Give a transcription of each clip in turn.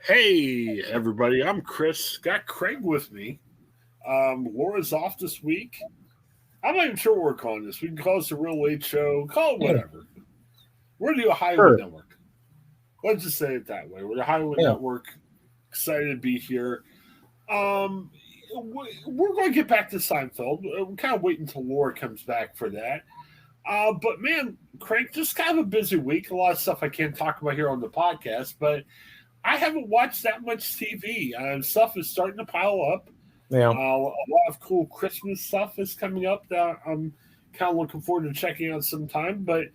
Hey, everybody, I'm Chris. Got Craig with me. Laura's off this week. I'm not even sure what we're calling this. We can call this a real late show. Call it Yeah, whatever. We're the Ohioan sure. Network. Let's just say it that way. We're the Ohioan Yeah. Network. Excited to be here. Um, we're going to get back to Seinfeld. We're kind of waiting until Laura comes back for that. But man, Craig, just kind of a busy week. A lot of stuff I can't talk about here on the podcast, but I haven't watched that much TV. Stuff is starting to pile up. Yeah. A lot of cool Christmas stuff is coming up that I'm kind of looking forward to checking out sometime. But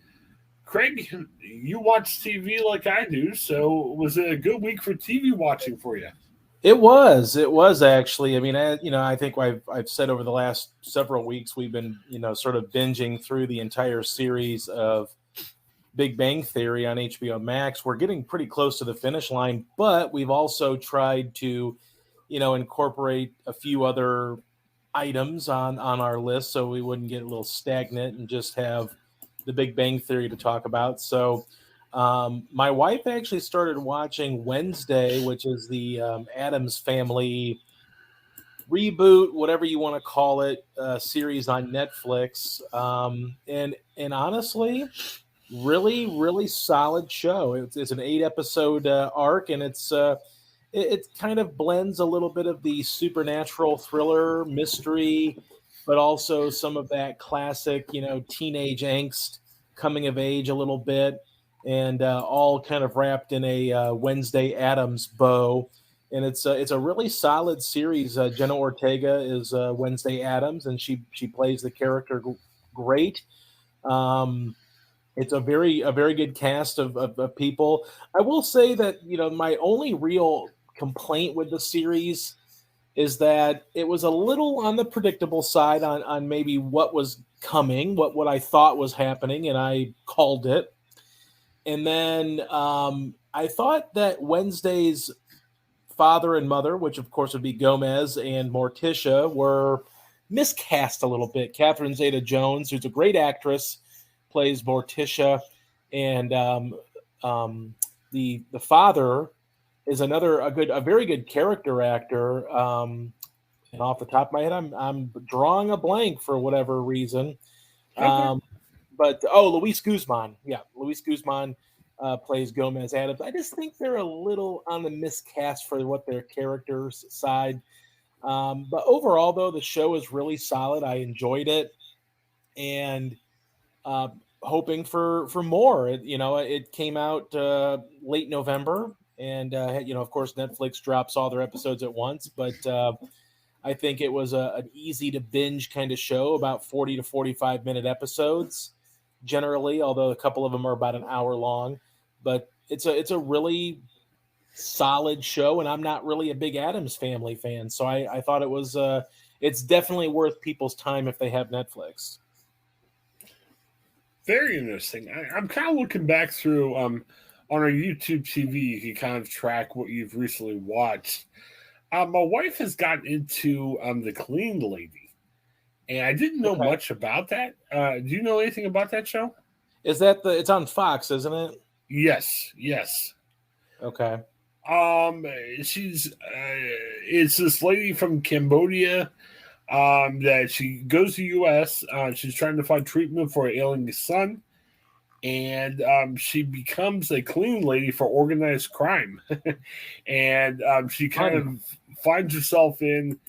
Craig, you watch TV like I do, so was it a good week for TV watching for you? It was. It was actually. I mean, I think I've said over the last several weeks we've been, sort of binging through the entire series of Big Bang Theory on HBO Max. We're getting pretty close to the finish line, but we've also tried to, incorporate a few other items on our list so we wouldn't get a little stagnant and just have the Big Bang Theory to talk about. So my wife actually started watching Wednesday, which is the Adams Family reboot, whatever you want to call it, series on Netflix. And honestly, really solid show. It's an 8 episode arc, and it kind of blends a little bit of the supernatural thriller mystery, but also some of that classic, teenage angst, coming of age a little bit, and all kind of wrapped in a Wednesday Addams bow. And it's a really solid series. Jenna Ortega is Wednesday Addams, and she plays the character great. Um, it's a very good cast of people. I will say that my only real complaint with the series is that it was a little on the predictable side on maybe what was coming, what I thought was happening, and I called it. And then I thought that Wednesday's father and mother, which of course would be Gomez and Morticia, were miscast a little bit. Catherine Zeta-Jones, who's a great actress, plays Morticia, and the father is a very good character actor. And off the top of my head, I'm drawing a blank for whatever reason. Okay. Um, but Luis Guzman, yeah, Luis Guzman plays Gomez Adams. I just think they're a little on the miscast for what their characters side. But overall, though, the show is really solid. I enjoyed it, and uh, hoping for more. It came out late November, and of course, Netflix drops all their episodes at once. But I think it was an easy to binge kind of show, about 40 to 45-minute episodes generally, although a couple of them are about an hour long. But it's a really solid show, and I'm not really a big Addams Family fan, so I thought it's definitely worth people's time if they have Netflix. Very interesting. I'm kind of looking back through on our YouTube TV. You can kind of track what you've recently watched. My wife has gotten into the Clean Lady, and I didn't know Okay, much about that. Do you know anything about that show? is that it's on Fox, isn't it? Yes, yes. Okay, Um, she's it's this lady from Cambodia. That she goes to U.S. She's trying to find treatment for an ailing son, and she becomes a clean lady for organized crime, and she kind fun. of finds herself in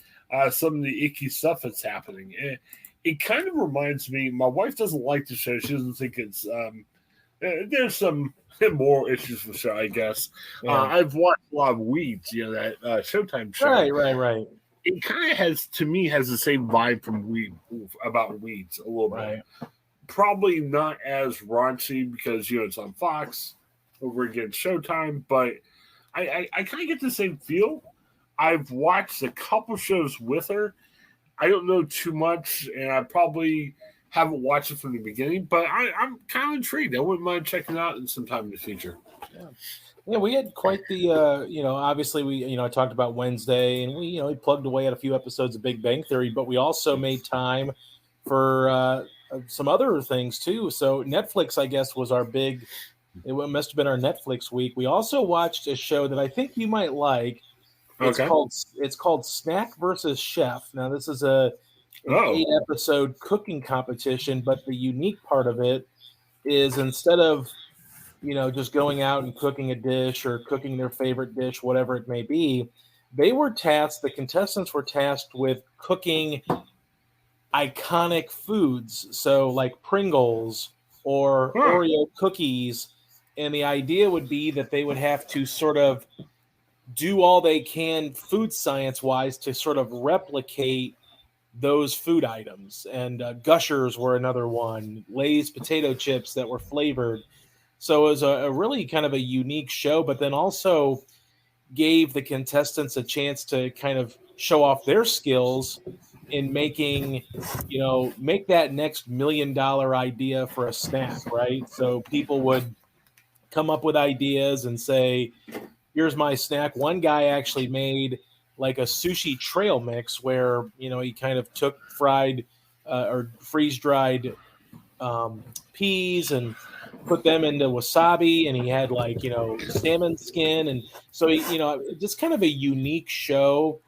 some of the icky stuff that's happening. It kind of reminds me. My wife doesn't like the show. She doesn't think it's. There's some moral issues with the show, I guess. Yeah, I've watched a lot of Weeds, that Showtime show. right, It kind of has, to me, has the same vibe from Weed about Weeds a little bit. right. Probably not as raunchy because it's on Fox over against Showtime, but I kind of get the same feel. I've watched a couple shows with her. I don't know too much, and I probably haven't watched it from the beginning, but I'm kind of intrigued. I wouldn't mind checking it out in some time in the future. Yeah. Yeah, we had quite the, obviously I talked about Wednesday, and we plugged away at a few episodes of Big Bang Theory, but we also made time for some other things too. So Netflix, I guess, was our big It must have been our Netflix week. We also watched a show that I think you might like. It's Okay. called Snack versus Chef. Now this is an Oh. 8-episode cooking competition, but the unique part of it is instead of just going out and cooking a dish or cooking their favorite dish, whatever it may be, the contestants were tasked with cooking iconic foods. So like Pringles or Huh. Oreo cookies. And the idea would be that they would have to sort of do all they can food science wise to sort of replicate those food items. And Gushers were another one, Lay's potato chips that were flavored. So it was a really kind of a unique show, but then also gave the contestants a chance to kind of show off their skills in making, make that next $1 million idea for a snack, right? So people would come up with ideas and say, here's my snack. One guy actually made like a sushi trail mix where, he kind of took fried or freeze dried peas and put them into wasabi, and he had like salmon skin, and so just kind of a unique show,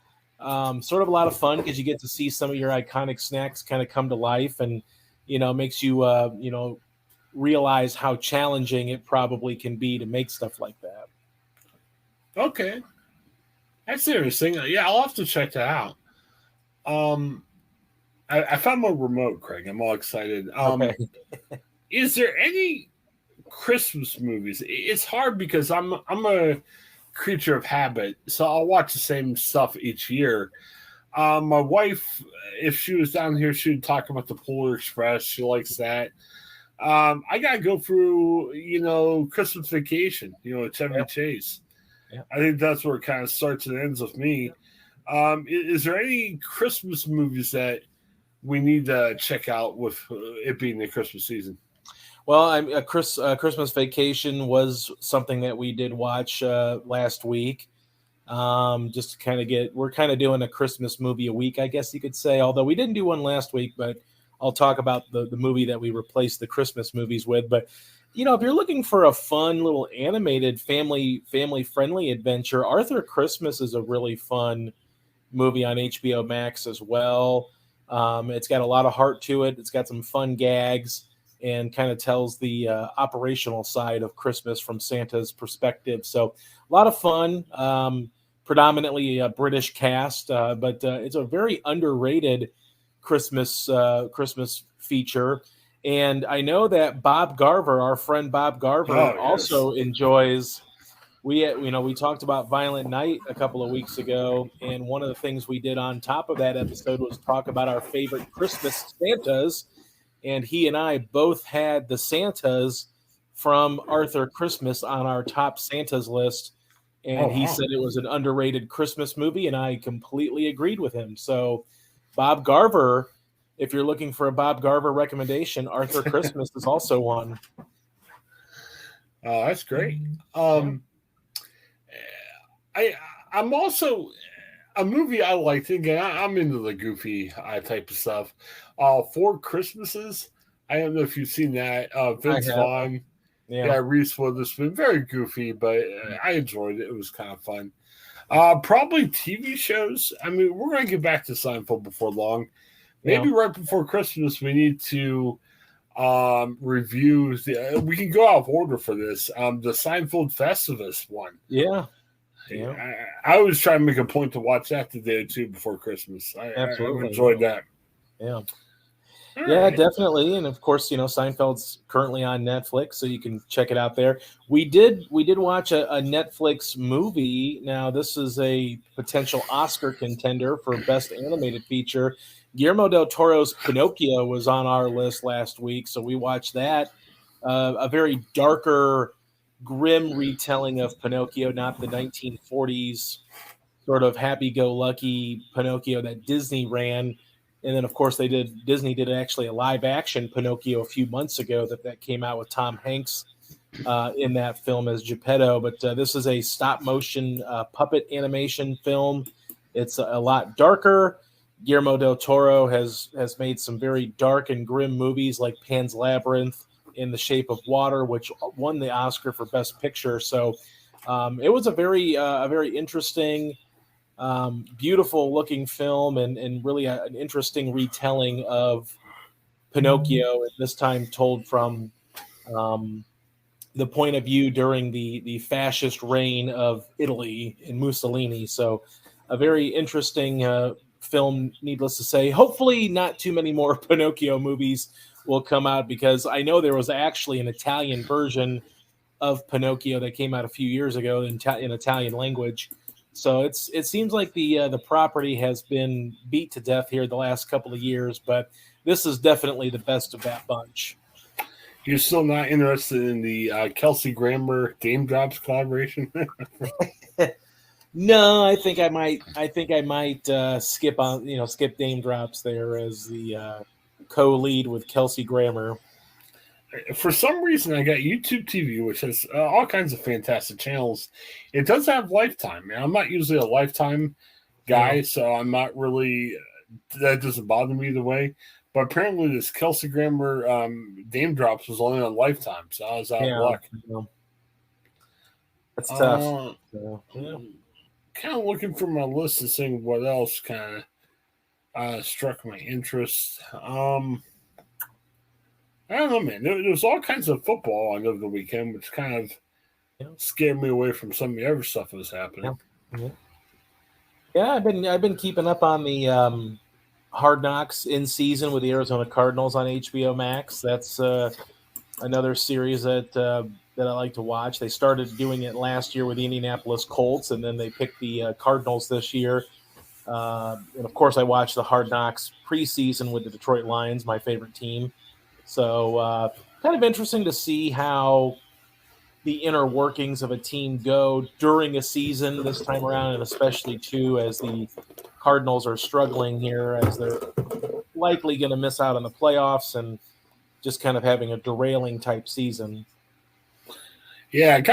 sort of a lot of fun because you get to see some of your iconic snacks kind of come to life, and makes you realize how challenging it probably can be to make stuff like that. Okay. That's interesting. Yeah, I'll have to check that out. I found my remote, Craig. I'm all excited. Okay. Is there any Christmas movies? It's hard because I'm a creature of habit, so I'll watch the same stuff each year. My wife, if she was down here, she would talk about the Polar Express. She likes that. I gotta go through, Christmas Vacation, Chevy Chase. Yeah. I think that's where it kind of starts and ends with me. Is there any Christmas movies that we need to check out with it being the Christmas season? Well, Christmas Vacation was something that we did watch last week. Just to kind of we're kind of doing a Christmas movie a week, I guess you could say. Although we didn't do one last week, but I'll talk about the movie that we replaced the Christmas movies with. But if you're looking for a fun little animated family friendly adventure, Arthur Christmas is a really fun movie on HBO Max as well. It's got a lot of heart to it. It's got some fun gags and kind of tells the operational side of Christmas from Santa's perspective. So a lot of fun, predominantly a British cast, but it's a very underrated Christmas feature. And I know that Bob Garver, our friend Bob Garver, also enjoys. We talked about Violent Night a couple of weeks ago, and one of the things we did on top of that episode was talk about our favorite Christmas Santas. And he and I both had the Santas from Arthur Christmas on our top Santas list. And he said it was an underrated Christmas movie, and I completely agreed with him. So Bob Garver, if you're looking for a Bob Garver recommendation, Arthur Christmas is also one. Oh, that's great. I'm also a movie I like. Again, I'm into the goofy type of stuff. Four Christmases. I don't know if you've seen that. Vince Vaughn, Reese Witherspoon. Very goofy, but I enjoyed it. It was kind of fun. Probably TV shows. I mean, we're going to get back to Seinfeld before long. Maybe right before Christmas, we need to review. We can go out of order for this. The Seinfeld Festivus one. Yeah. I was trying to make a point to watch that the day or two before Christmas. I enjoyed that. Yeah. Yeah, definitely. And of course, Seinfeld's currently on Netflix, so you can check it out there. We did watch a Netflix movie. Now, this is a potential Oscar contender for Best Animated Feature. Guillermo del Toro's Pinocchio was on our list last week, so we watched that. A very darker, grim retelling of Pinocchio, not the 1940s sort of happy-go-lucky Pinocchio that Disney ran. And then, of course, Disney did actually a live-action Pinocchio a few months ago that came out with Tom Hanks in that film as Geppetto. But this is a stop-motion puppet animation film. It's a lot darker. Guillermo del Toro has made some very dark and grim movies like Pan's Labyrinth in The Shape of Water, which won the Oscar for Best Picture. So it was a very interesting, beautiful looking film, and really an interesting retelling of Pinocchio, and this time told from the point of view during the fascist reign of Italy and Mussolini. So a very interesting film, needless to say. Hopefully not too many more Pinocchio movies will come out, because I know there was actually an Italian version of Pinocchio that came out a few years ago in Italian language. So it seems like the property has been beat to death here the last couple of years, but this is definitely the best of that bunch. You're still not interested in the Kelsey Grammer Dame Drops collaboration? No, I think I might. Skip Dame Drops there as the co-lead with Kelsey Grammer. For some reason, I got YouTube TV, which has all kinds of fantastic channels. It does have Lifetime, man. I'm not usually a Lifetime guy, so I'm not really. That doesn't bother me either way. But apparently, this Kelsey Grammer Dame Drops was only on Lifetime, so I was out of luck. That's tough. Kind of looking for my list and seeing what else kind of struck my interest. I don't know, man. There was all kinds of football on over the weekend, which kind of scared me away from some of the other stuff that was happening. Yeah, I've been keeping up on the Hard Knocks in season with the Arizona Cardinals on HBO Max. That's another series that I like to watch. They started doing it last year with the Indianapolis Colts, and then they picked the Cardinals this year. And of course, I watched the Hard Knocks preseason with the Detroit Lions, my favorite team. So kind of interesting to see how the inner workings of a team go during a season this time around, and especially too as the Cardinals are struggling here, as they're likely going to miss out on the playoffs and just kind of having a derailing type season. Yeah, it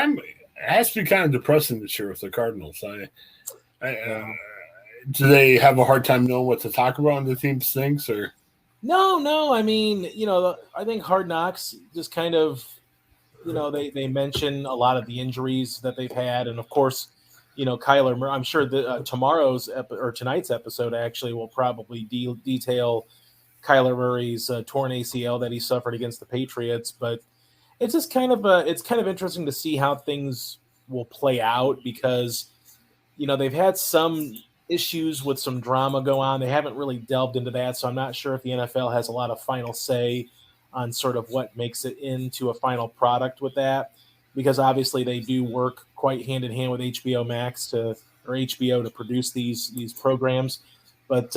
has to be kind of depressing this year with the Cardinals. Do they have a hard time knowing what to talk about on the team stinks, or? No. I mean, I think Hard Knocks just kind of, they mention a lot of the injuries that they've had, and of course, Kyler Murray. I'm sure that tonight's episode actually will probably detail Kyler Murray's torn ACL that he suffered against the Patriots, but it's just kind of interesting to see how things will play out, because they've had some issues with some drama go on. They haven't really delved into that, so I'm not sure if the NFL has a lot of final say on sort of what makes it into a final product with that, because obviously they do work quite hand in hand with HBO Max or HBO to produce these programs. But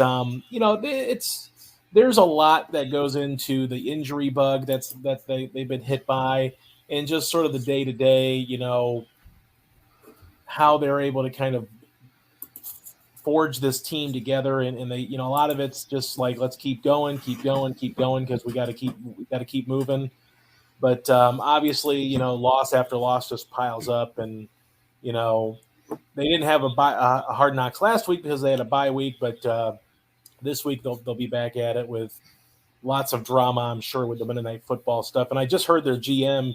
there's a lot that goes into the injury bug that they've been hit by, and just sort of the day to day, how they're able to kind of forge this team together, and they, a lot of it's just like, let's keep going, because we got to keep moving. But obviously, loss after loss just piles up, and they didn't have a Hard Knocks last week because they had a bye week, but this week they'll be back at it with lots of drama, I'm sure, with the Monday Night Football stuff. And I just heard their GM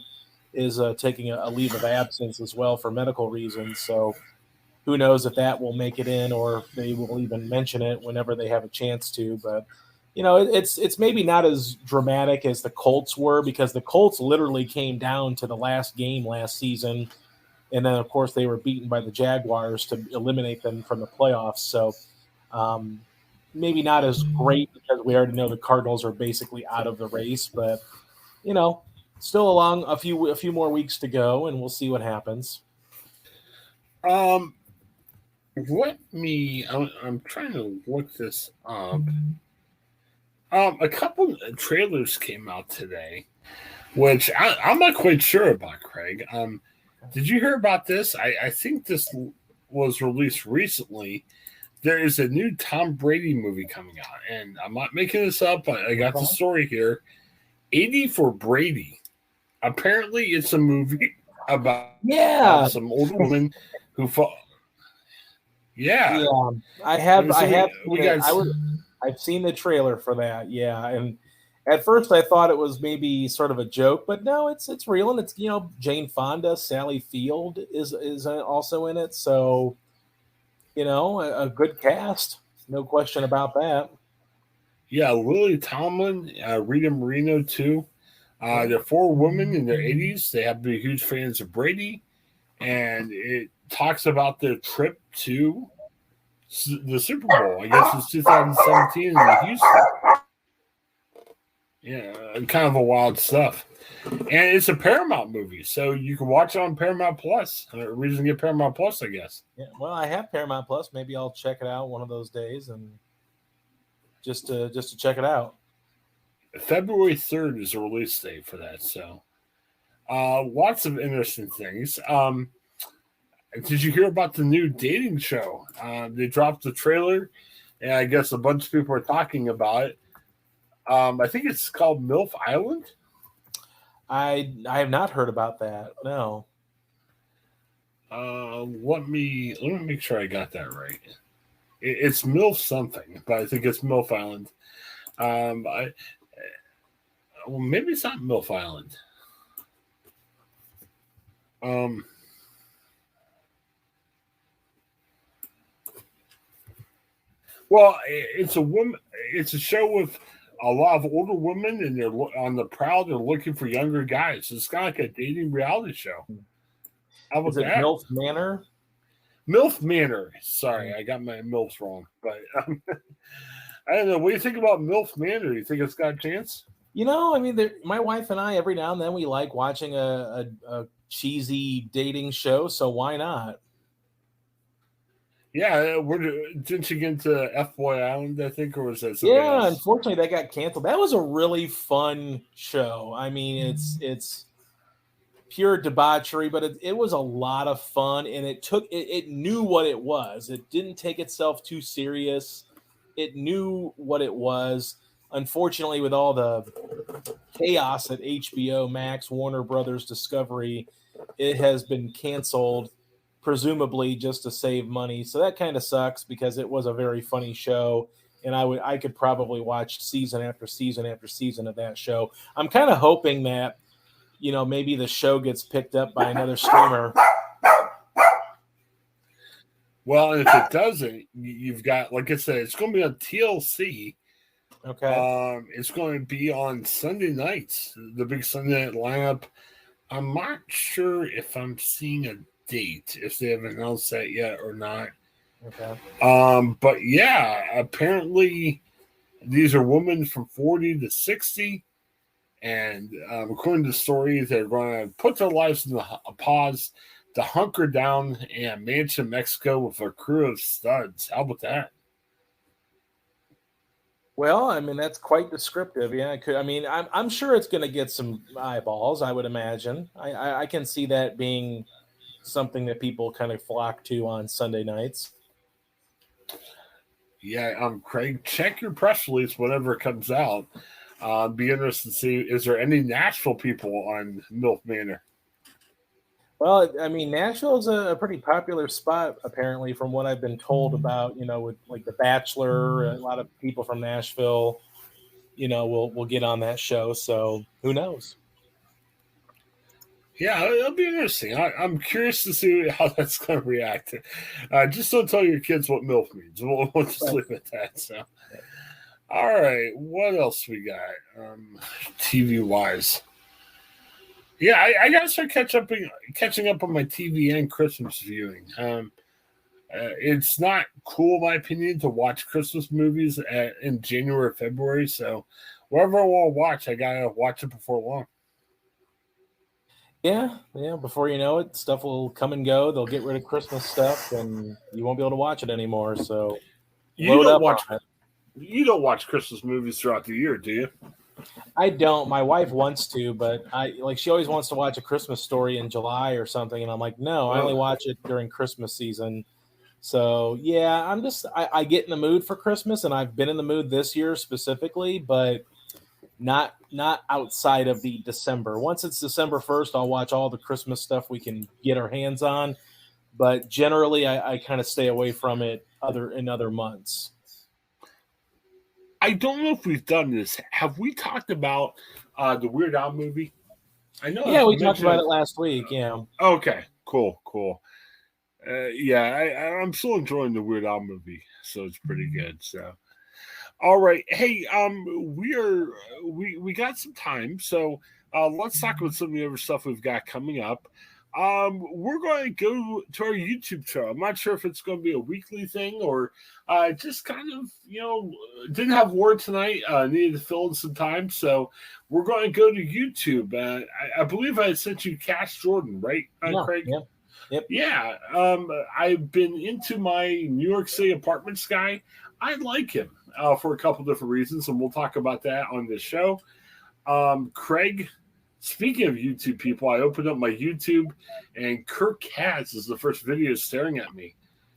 is taking a leave of absence as well for medical reasons, so who knows if that will make it in, or if they will even mention it whenever they have a chance to. But, it's maybe not as dramatic as the Colts were, because the Colts literally came down to the last game last season. And then, of course, they were beaten by the Jaguars to eliminate them from the playoffs. So maybe not as great, because we already know the Cardinals are basically out of the race. But, still a few more weeks to go, and we'll see what happens. I'm trying to look this up. A couple of trailers came out today, which I'm not quite sure about, Craig. Did you hear about this? I think this was released recently. There is a new Tom Brady movie coming out, and I'm not making this up. I got the story here. 80 for Brady. Apparently, it's a movie about some older woman who fought. I've seen the trailer for that. Yeah, and At first, I thought it was maybe sort of a joke, but no, it's real, and it's Jane Fonda, Sally Field is also in it, so a good cast, no question about that. Yeah, Lily Tomlin, Rita Moreno too. Yeah. They're four women in their 80s. They have been huge fans of Brady, and it talks about their trip to the Super Bowl. I guess it's 2017 in Houston. Yeah, kind of a wild stuff. And it's a Paramount movie, so you can watch it on Paramount Plus. A reason to get Paramount Plus, I guess. Yeah, well, I have Paramount Plus. Maybe I'll check it out one of those days, and just to check it out. February 3rd is the release date for that. So, lots of interesting things. Did you hear about the new dating show? They dropped the trailer, and I guess a bunch of people are talking about it. I think it's called MILF Island. I have not heard about that. No. Let me make sure I got that right. It's MILF something, but I think it's MILF Island. Well, maybe it's not MILF Island. Well, it's a woman. It's a show with a lot of older women, and they're on the prowl. They're looking for younger guys. It's kind of like a dating reality show. How about Is it that? MILF Manor? MILF Manor. Sorry, I got my MILFs wrong, but I don't know. What do you think about MILF Manor? Do you think it's got a chance? I mean, my wife and I, every now and then, we like watching a cheesy dating show, so why not? Yeah, didn't you get into F Boy Island? I think, or was that something Yeah, else? unfortunately, that got canceled. That was a really fun show. I mean, it's pure debauchery, but it was a lot of fun, and it knew what it was. It didn't take itself too serious. It knew what it was. Unfortunately, with all the chaos at HBO Max, Warner Brothers Discovery, it has been canceled, presumably just to save money. So that kind of sucks because it was a very funny show, and I could probably watch season after season after season of that show. I'm kind of hoping that maybe the show gets picked up by another streamer. Well, if it doesn't, you've got, like I said, it's going to be on TLC. Okay. It's going to be on Sunday nights, the big Sunday night lineup. I'm not sure if I'm seeing a date, if they haven't announced that yet or not. Okay. But yeah, apparently these are women from 40 to 60. And according to the story, they're going to put their lives in a pause to hunker down in a mansion in Mexico with a crew of studs. How about that? Well, I mean, that's quite descriptive. Yeah, I'm sure it's going to get some eyeballs. I would imagine. I can see that being something that people kind of flock to on Sunday nights. Yeah, Craig, check your press release whenever it comes out. Be interested to see, is there any Nashville people on MILF Manor? Well, I mean, Nashville is a pretty popular spot, apparently, from what I've been told about. With like The Bachelor, a lot of people from Nashville, will get on that show. So who knows? Yeah, it'll be interesting. I'm curious to see how that's going to react. Just don't tell your kids what MILF means. We'll just leave it at that. So, all right, what else we got? TV wise, yeah, I got to start catching up on my TV and Christmas viewing. It's not cool, in my opinion, to watch Christmas movies in January or February. So, whatever I want to watch, I gotta watch it before long. Yeah. Before you know it, stuff will come and go. They'll get rid of Christmas stuff, and you won't be able to watch it anymore. So You don't watch You don't watch Christmas movies throughout the year, do you? I don't. My wife wants to, but she always wants to watch A Christmas Story in July or something, and I'm like, no, I only watch it during Christmas season. So yeah, I get in the mood for Christmas, and I've been in the mood this year specifically, but not outside of the December. Once it's December 1st, I'll watch all the Christmas stuff we can get our hands on. But generally, I kind of stay away from it in other months. I don't know if we've done this. Have we talked about the Weird Al movie? I know. Yeah, we talked about it last week. Yeah. Okay. Cool. Yeah, I'm still enjoying the Weird Al movie, so it's pretty good. So, all right. Hey, we got some time, so let's talk about some of the other stuff we've got coming up. We're going to go to our YouTube show. I'm not sure if it's going to be a weekly thing or just kind of, didn't have word tonight. Needed to fill in some time. So we're going to go to YouTube. I believe I sent you Cash Jordan, right, Craig? Yeah. Yep. Yeah. I've been into my New York City apartments guy. I like him for a couple different reasons, and we'll talk about that on this show. Craig, speaking of YouTube people, I opened up my YouTube, and Kirk Katz is the first video staring at me.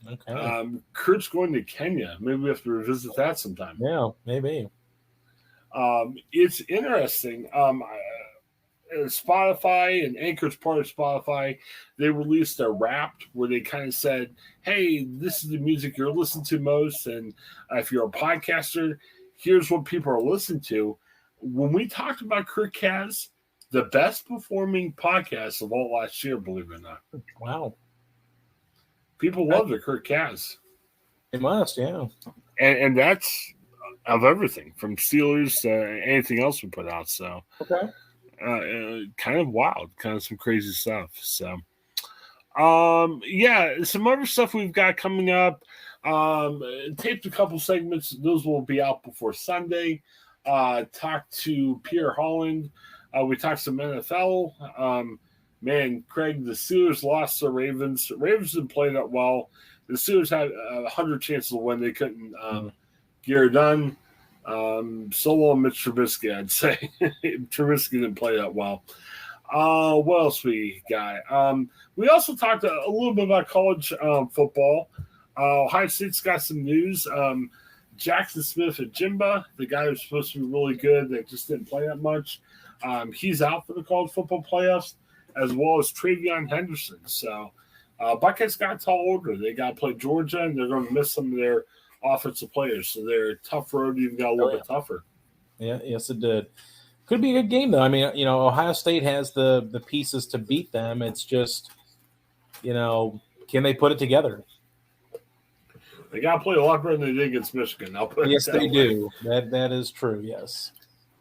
Okay. Kurt's going to Kenya. Maybe we have to revisit that sometime. Yeah, maybe. It's interesting. Spotify and Anchor's part of Spotify, they released a Wrapped where they kind of said, hey, this is the music you're listening to most, and if you're a podcaster, here's what people are listening to. When we talked about Kirk Katz, the best performing podcast of all last year, believe it or not. Wow. People love the Kirk Katz. It must, yeah. And that's of everything from Steelers to anything else we put out. So, okay. Kind of wild, kind of some crazy stuff. So, yeah, some other stuff we've got coming up. Taped a couple segments. Those will be out before Sunday. Talked to Pierre Holland. We talked some NFL. Man, Craig, the Steelers lost the Ravens. The Ravens didn't play that well. The Steelers had 100 chances to win. They couldn't get it done. Solo and Mitch Trubisky, I'd say. Trubisky didn't play that well. What else we got? We also talked a little bit about college football. Ohio State's got some news. Jackson Smith at Jimba, the guy who's supposed to be really good that just didn't play that much. He's out for the college football playoffs, as well as Travion Henderson. So Buckeyes got tall order. They got to play Georgia, and they're going to miss some of their offensive players. So they're a tough road, even got a little bit tougher. Yeah, yes, it did. Could be a good game, though. I mean, Ohio State has the pieces to beat them. It's just, can they put it together? They got to play a lot better than they did against Michigan. Yes, they do. That is true, yes.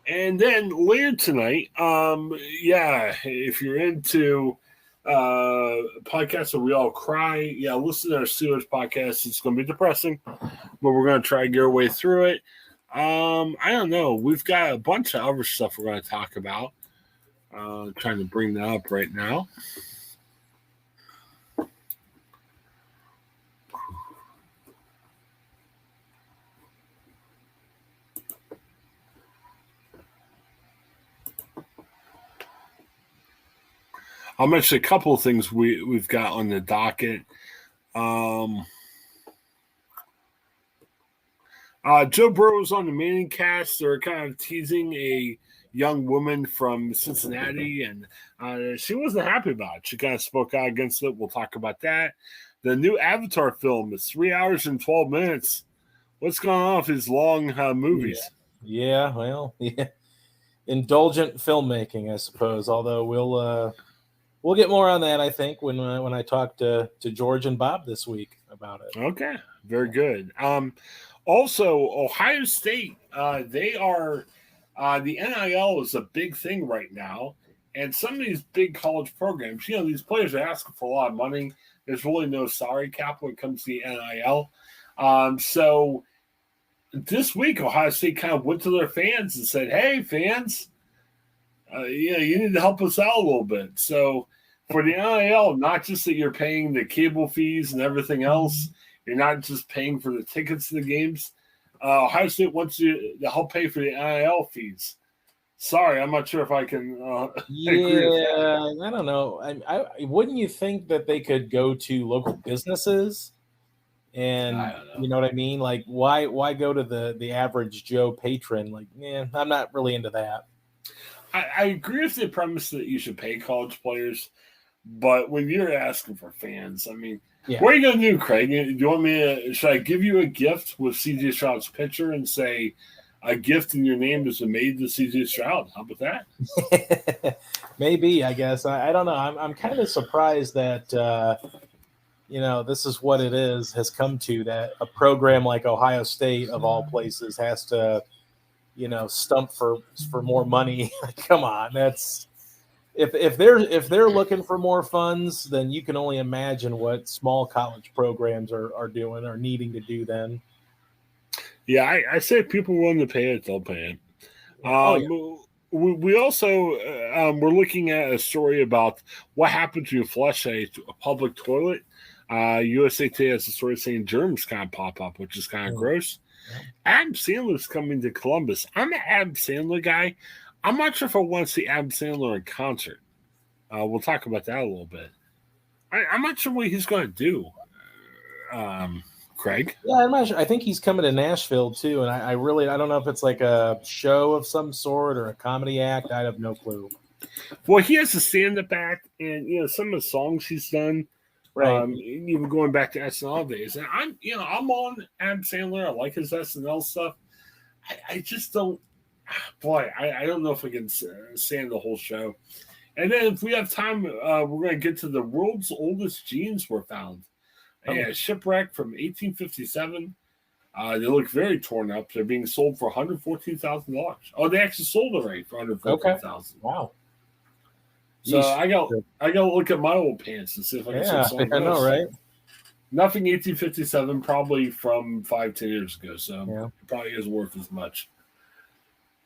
And then later tonight, if you're into podcasts where we all cry, listen to our Steelers podcast. It's going to be depressing, but we're going to try to get our way through it. I don't know. We've got a bunch of other stuff we're going to talk about. Trying to bring that up right now. I'll mention a couple of things we've got on the docket. Joe Burrow was on the Manning cast. They're kind of teasing a young woman from Cincinnati, and she wasn't happy about it. She kind of spoke out against it. We'll talk about that. The new Avatar film is 3 hours and 12 minutes. What's going on with his long movies? Yeah, well, indulgent filmmaking, I suppose. Although we'll get more on that, I think, when I talk to George and Bob this week about it. Okay, very good. Also, Ohio State, they are the NIL is a big thing right now, and some of these big college programs, these players are asking for a lot of money. There's really no salary cap when it comes to the NIL. So this week, Ohio State kind of went to their fans and said, "Hey, fans, you need to help us out a little bit." So for the NIL, not just that you're paying the cable fees and everything else, you're not just paying for the tickets to the games. Ohio State wants you to help pay for the NIL fees. Sorry, I'm not sure if I can agree with that. I don't know. I wouldn't you think that they could go to local businesses? And you know what I mean? Like, why go to the average Joe patron? Like, I'm not really into that. I agree with the premise that you should pay college players, but when you're asking for fans, I mean, what are you going to do, Craig? Do you want me to, should I give you a gift with CJ Stroud's picture and say, a gift in your name is made to CJ Stroud. How about that? Maybe, I guess. I don't know. I'm kind of surprised that this is what it has come to, that a program like Ohio State, of all places, has to stump for more money. Come on, that's if they're looking for more funds, then you can only imagine what small college programs are doing or needing to do then. Yeah, I say people willing to pay it, they'll pay it. Yeah. We also we're looking at a story about what happened to you flush a public toilet. USA Today has a story saying germs kind of pop up, which is kind of gross. Yeah. Adam Sandler's coming to Columbus. I'm an Adam Sandler guy. I'm not sure if I want to see Adam Sandler in concert. We'll talk about that a little bit. I'm not sure what he's going to do. Craig? Yeah, I'm not sure. I think he's coming to Nashville too, and I don't know if it's like a show of some sort or a comedy act. I have no clue. Well, he has a stand-up act, and some of the songs he's done, right? Even going back to SNL days, and I'm on Adam Sandler. I like his SNL stuff. I just don't. Boy, I don't know if I can stand the whole show. And then if we have time, we're going to get to the world's oldest jeans were found. A shipwreck from 1857. They look very torn up. They're being sold for $114,000. Oh, they actually sold already for $114,000. Okay. Wow. So I got to look at my old pants and see if I can see something. I know, right? Nothing 1857, probably from 5-10 years ago. So it probably isn't worth as much.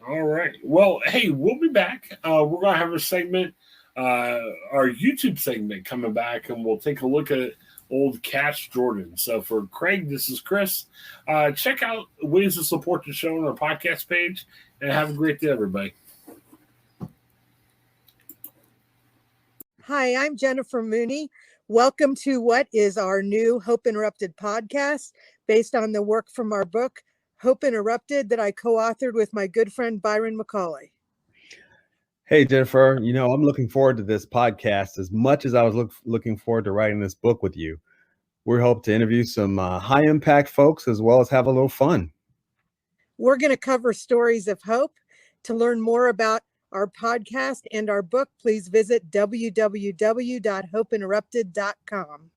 All right. Well, hey, we'll be back. We're going to have a segment, our YouTube segment coming back, and we'll take a look at old Cash Jordan. So for Craig, this is Chris. Check out ways to support the show on our podcast page, and have a great day, everybody. Hi, I'm Jennifer Mooney. Welcome to what is our new Hope Interrupted podcast based on the work from our book, Hope Interrupted, that I co-authored with my good friend Byron McCauley. Hey, Jennifer, I'm looking forward to this podcast as much as I was looking forward to writing this book with you. We hope to interview some high-impact folks as well as have a little fun. We're going to cover stories of hope. To learn more about our podcast and our book, please visit www.hopeinterrupted.com.